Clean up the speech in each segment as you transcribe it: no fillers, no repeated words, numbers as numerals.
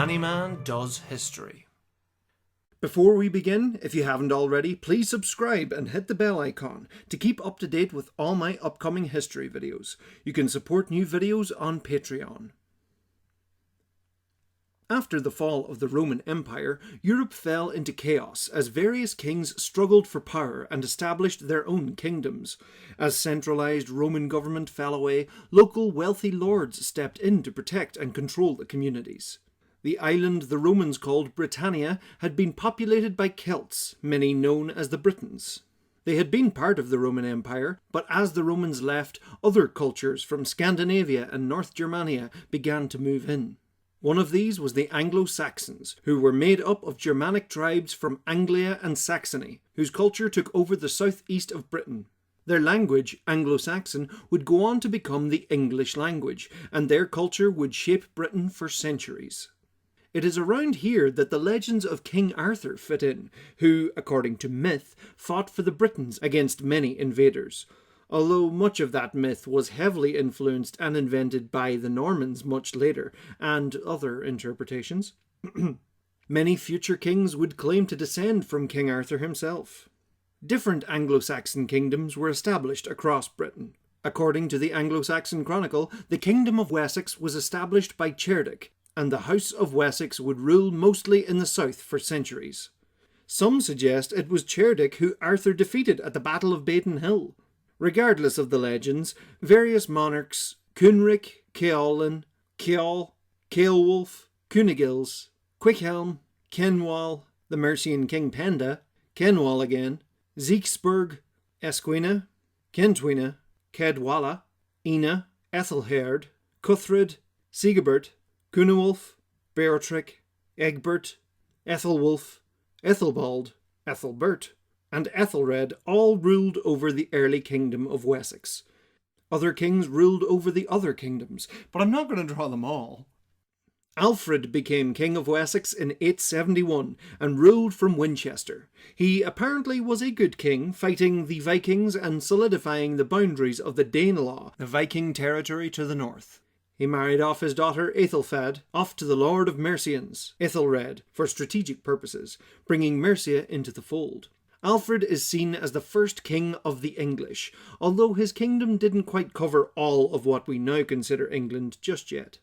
Manny Man Does History. Before we begin, if you haven't already, please subscribe and hit the bell icon to keep up to date with all my upcoming history videos. You can support new videos on Patreon. After the fall of the Roman Empire, Europe fell into chaos as various kings struggled for power and established their own kingdoms. As centralised Roman government fell away, local wealthy lords stepped in to protect and control the communities. The island the Romans called Britannia had been populated by Celts, many known as the Britons. They had been part of the Roman Empire, but as the Romans left, other cultures from Scandinavia and North Germania began to move in. One of these was the Anglo-Saxons, who were made up of Germanic tribes from Anglia and Saxony, whose culture took over the southeast of Britain. Their language, Anglo-Saxon, would go on to become the English language, and their culture would shape Britain for centuries. It is around here that the legends of King Arthur fit in, who, according to myth, fought for the Britons against many invaders. Although much of that myth was heavily influenced and invented by the Normans much later, and other interpretations. Many future kings would claim to descend from King Arthur himself. Different Anglo-Saxon kingdoms were established across Britain. According to the Anglo-Saxon Chronicle, the Kingdom of Wessex was established by Cerdic, and the House of Wessex would rule mostly in the south for centuries. Some suggest it was Cerdic who Arthur defeated at the Battle of Baden Hill. Regardless of the legends, various monarchs, Cynric, Ceawlin, Ceawl, Ceolwulf, Cunegils, Quickhelm, Cenwal, the Mercian King Penda, Cenwal again, Siegburg, Esquina, Centwina, Caedwalla, Ina, Ethelherd, Cuthred, Sigebert, Cunewulf, Beorhtric, Egbert, Ethelwulf, Ethelbald, Ethelbert, and Ethelred all ruled over the early kingdom of Wessex. Other kings ruled over the other kingdoms, but I'm not going to draw them all. Alfred became king of Wessex in 871 and ruled from Winchester. He apparently was a good king, fighting the Vikings and solidifying the boundaries of the Danelaw, the Viking territory to the north. He married off his daughter Aethelfad off to the Lord of Mercians, Ethelred, for strategic purposes, bringing Mercia into the fold. Alfred is seen as the first king of the English, although his kingdom didn't quite cover all of what we now consider England just yet.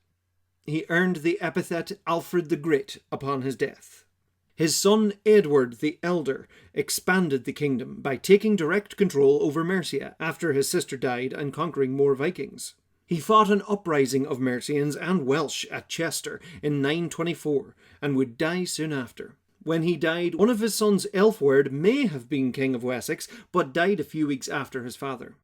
He earned the epithet Alfred the Great upon his death. His son Edward the Elder expanded the kingdom by taking direct control over Mercia after his sister died and conquering more Vikings. He fought an uprising of Mercians and Welsh at Chester in 924 and would die soon after. When he died, one of his sons, Elfwerd, may have been king of Wessex, but died a few weeks after his father.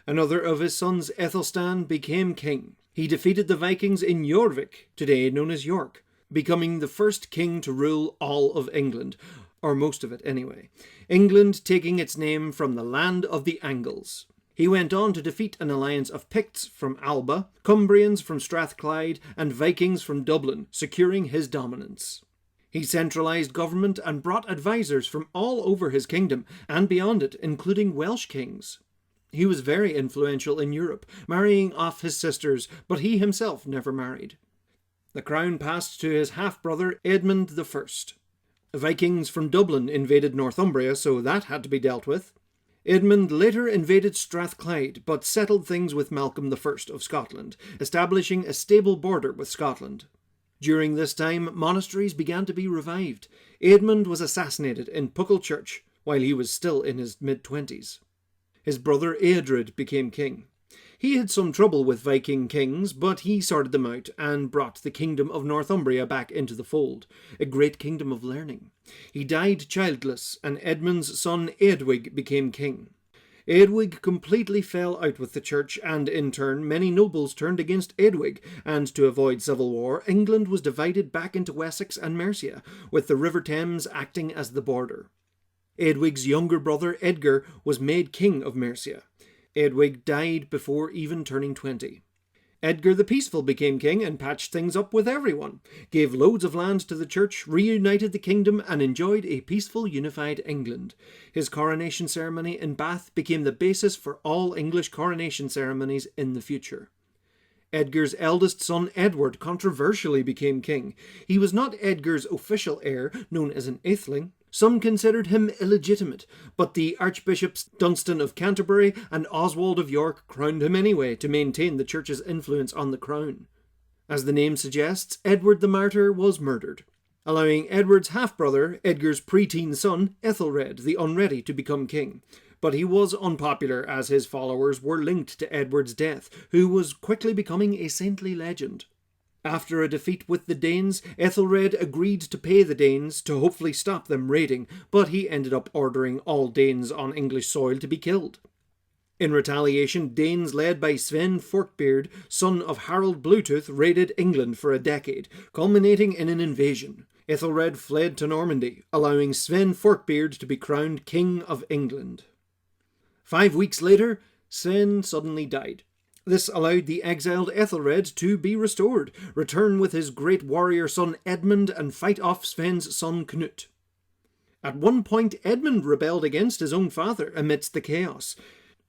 Another of his sons, Ethelstan, became king. He defeated the Vikings in Jorvik, today known as York, becoming the first king to rule all of England, or most of it anyway. England taking its name from the land of the Angles. He went on to defeat an alliance of Picts from Alba, Cumbrians from Strathclyde, and Vikings from Dublin, securing his dominance. He centralised government and brought advisors from all over his kingdom and beyond it, including Welsh kings. He was very influential in Europe, marrying off his sisters, but he himself never married. The crown passed to his half-brother Edmund I. Vikings from Dublin invaded Northumbria, so that had to be dealt with. Edmund later invaded Strathclyde, but settled things with Malcolm I of Scotland, establishing a stable border with Scotland. During this time, monasteries began to be revived. Edmund was assassinated in Puckle Church while he was still in his mid-20s. His brother Eadred became king. He had some trouble with Viking kings, but he sorted them out and brought the kingdom of Northumbria back into the fold, a great kingdom of learning. He died childless, and Edmund's son Eadwig became king. Eadwig completely fell out with the church, and in turn many nobles turned against Eadwig, and to avoid civil war, England was divided back into Wessex and Mercia, with the River Thames acting as the border. Eadwig's younger brother Edgar was made king of Mercia. Eadwig died before even turning 20. Edgar the Peaceful became king and patched things up with everyone, gave loads of land to the church, reunited the kingdom and enjoyed a peaceful unified England. His coronation ceremony in Bath became the basis for all English coronation ceremonies in the future. Edgar's eldest son Edward controversially became king. He was not Edgar's official heir, known as an atheling. Some considered him illegitimate, but the Archbishops Dunstan of Canterbury and Oswald of York crowned him anyway to maintain the church's influence on the crown. As the name suggests, Edward the Martyr was murdered, allowing Edward's half-brother, Edgar's preteen son, Ethelred the Unready, to become king. But he was unpopular as his followers were linked to Edward's death, who was quickly becoming a saintly legend. After a defeat with the Danes, Ethelred agreed to pay the Danes to hopefully stop them raiding, but he ended up ordering all Danes on English soil to be killed. In retaliation, Danes led by Sven Forkbeard, son of Harold Bluetooth, raided England for a decade, culminating in an invasion. Ethelred fled to Normandy, allowing Sven Forkbeard to be crowned King of England. 5 weeks later, Sven suddenly died. This allowed the exiled Ethelred to be restored, return with his great warrior son Edmund and fight off Sven's son Knut. At one point, Edmund rebelled against his own father amidst the chaos.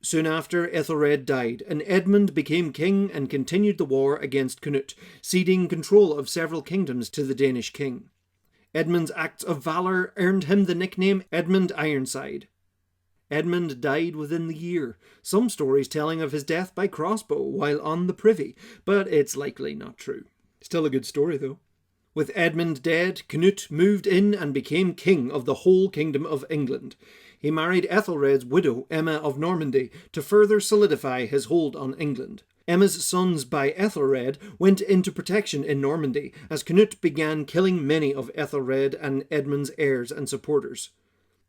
Soon after, Ethelred died, and Edmund became king and continued the war against Knut, ceding control of several kingdoms to the Danish king. Edmund's acts of valour earned him the nickname Edmund Ironside. Edmund died within the year, some stories telling of his death by crossbow while on the privy, but it's likely not true. Still a good story though. With Edmund dead, Knut moved in and became king of the whole kingdom of England. He married Ethelred's widow, Emma of Normandy, to further solidify his hold on England. Emma's sons by Ethelred went into protection in Normandy, as Knut began killing many of Ethelred and Edmund's heirs and supporters.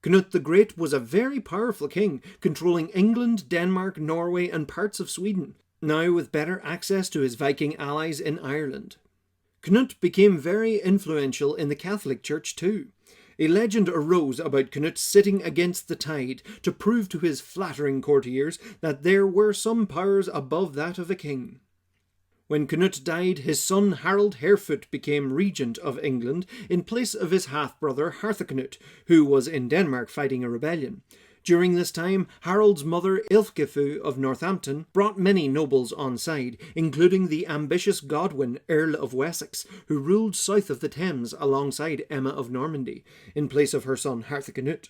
Knut the Great was a very powerful king, controlling England, Denmark, Norway and parts of Sweden, now with better access to his Viking allies in Ireland. Knut became very influential in the Catholic Church too. A legend arose about Knut sitting against the tide to prove to his flattering courtiers that there were some powers above that of a king. When Knut died, his son Harold Harefoot became regent of England in place of his half-brother Harthacnut, who was in Denmark fighting a rebellion. During this time, Harold's mother Ilfgifu of Northampton brought many nobles on side, including the ambitious Godwin, Earl of Wessex, who ruled south of the Thames alongside Emma of Normandy, in place of her son Harthacnut.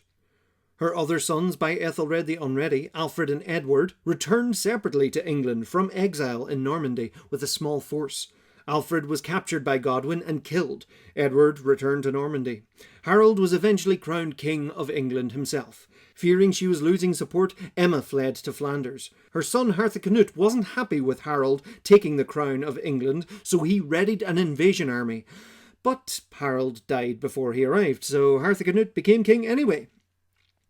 Her other sons by Ethelred the Unready, Alfred and Edward, returned separately to England from exile in Normandy with a small force. Alfred was captured by Godwin and killed. Edward returned to Normandy. Harold was eventually crowned King of England himself. Fearing she was losing support, Emma fled to Flanders. Her son Harthacnut wasn't happy with Harold taking the crown of England, so he readied an invasion army. But Harold died before he arrived, so Harthacnut became king anyway.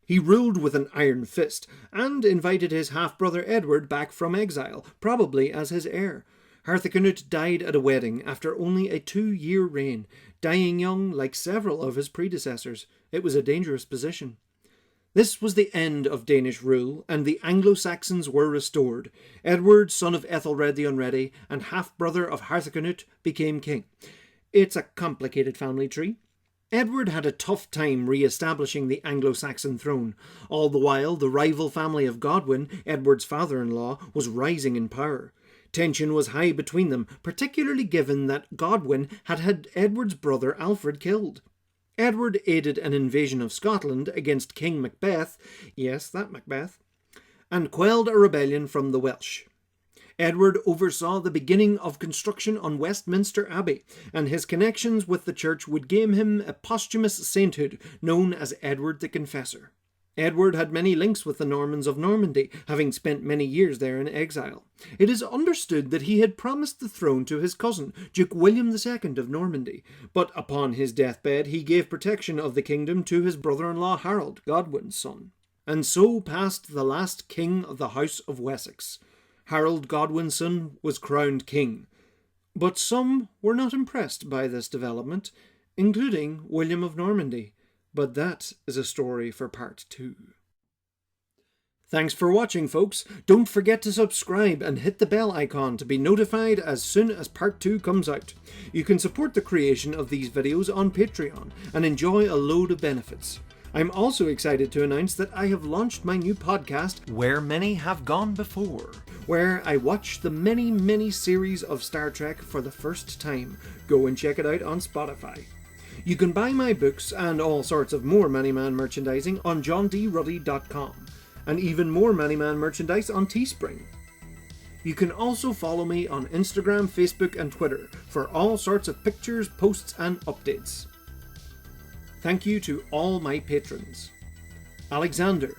He ruled with an iron fist, and invited his half-brother Edward back from exile, probably as his heir. Harthacnut died at a wedding after only a 2-year reign, dying young like several of his predecessors. It was a dangerous position. This was the end of Danish rule, and the Anglo-Saxons were restored. Edward, son of Ethelred the Unready, and half-brother of Harthacnut, became king. It's a complicated family tree. Edward had a tough time re-establishing the Anglo-Saxon throne. All the while, the rival family of Godwin, Edward's father-in-law, was rising in power. Tension was high between them, particularly given that Godwin had had Edward's brother Alfred killed. Edward aided an invasion of Scotland against King Macbeth, yes, that Macbeth, and quelled a rebellion from the Welsh. Edward oversaw the beginning of construction on Westminster Abbey, and his connections with the church would gain him a posthumous sainthood known as Edward the Confessor. Edward had many links with the Normans of Normandy, having spent many years there in exile. It is understood that he had promised the throne to his cousin, Duke William II of Normandy, but upon his deathbed he gave protection of the kingdom to his brother-in-law Harold, Godwin's son. And so passed the last king of the House of Wessex. Harold Godwinson was crowned king, but some were not impressed by this development, including William of Normandy. But that is a story for part 2. Thanks for watching, folks. Don't forget to subscribe and hit the bell icon to be notified as soon as part 2 comes out. You can support the creation of these videos on Patreon and enjoy a load of benefits. I'm also excited to announce that I have launched my new podcast, Where Many Have Gone Before. where I watch the many series of Star Trek for the first time. Go and check it out on Spotify. You can buy my books and all sorts of more Manny Man merchandising on johndruddy.com, and even more Manny Man merchandise on Teespring. You can also follow me on Instagram, Facebook and Twitter for all sorts of pictures, posts and updates. Thank you to all my patrons: Alexander,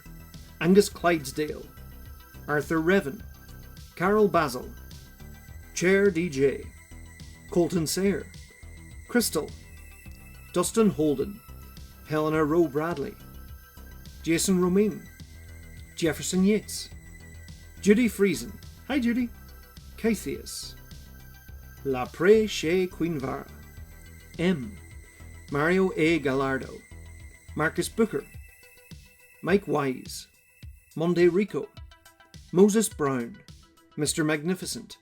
Angus Clydesdale, Arthur Revan, Carol Basil, Chair DJ, Colton Sayre, Crystal, Dustin Holden, Helena Rowe Bradley, Jason Romaine, Jefferson Yates, Judy Friesen, hi Judy, Kythias, Lapre Shea Queenvara, M, Mario A. Gallardo, Marcus Booker, Mike Wise, Monday Rico, Moses Brown, Mr. Magnificent,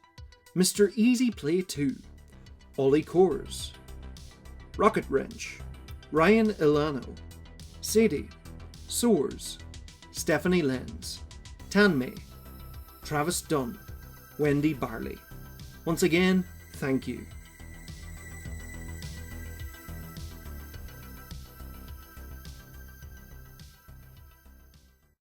Mr. Easy Play 2, Ollie Coors, Rocket Wrench, Ryan Ilano, Sadie, Soars, Stephanie Lenz, Tanmay, Travis Dunn, Wendy Barley. Once again, thank you.